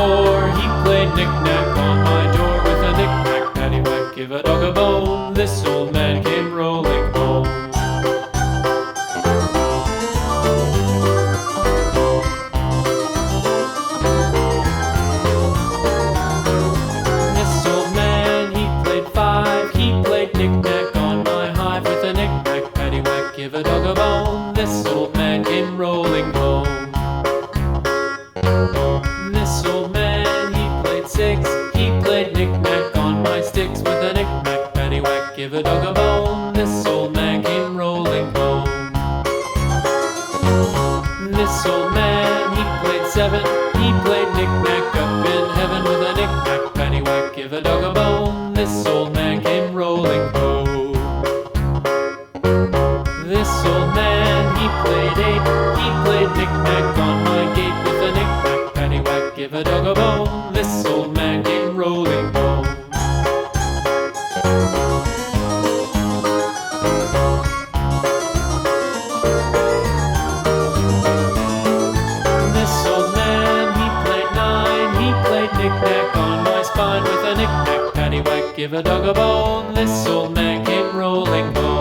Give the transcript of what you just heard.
4, he played knick-knack on my door with a knick-knack, paddywhack, give a dog a bone. This old man came rolling home. This old man, he played 5, he played knick-knack on my hive with a knick-knack, paddywhack, give a dog a bone. This old man came rolling home. This old man, he played 6, he played knick-knack on my sticks with a knick-knack, paddywhack, give a dog a bone. This old man came rolling home. This old man, he played 7, he played knick-knack up in heaven with a knick-knack, paddywhack, give a dog a bone. This old man came rolling home. This old man, he played 8, he played knick-knack on my gate with a knick-knack, paddywhack, give a dog a bone. This old man came rolling home. This old man, he played 9, he played knick-knack on my spine with a knick-knack, paddywhack, give a dog a bone. This old man came rolling home.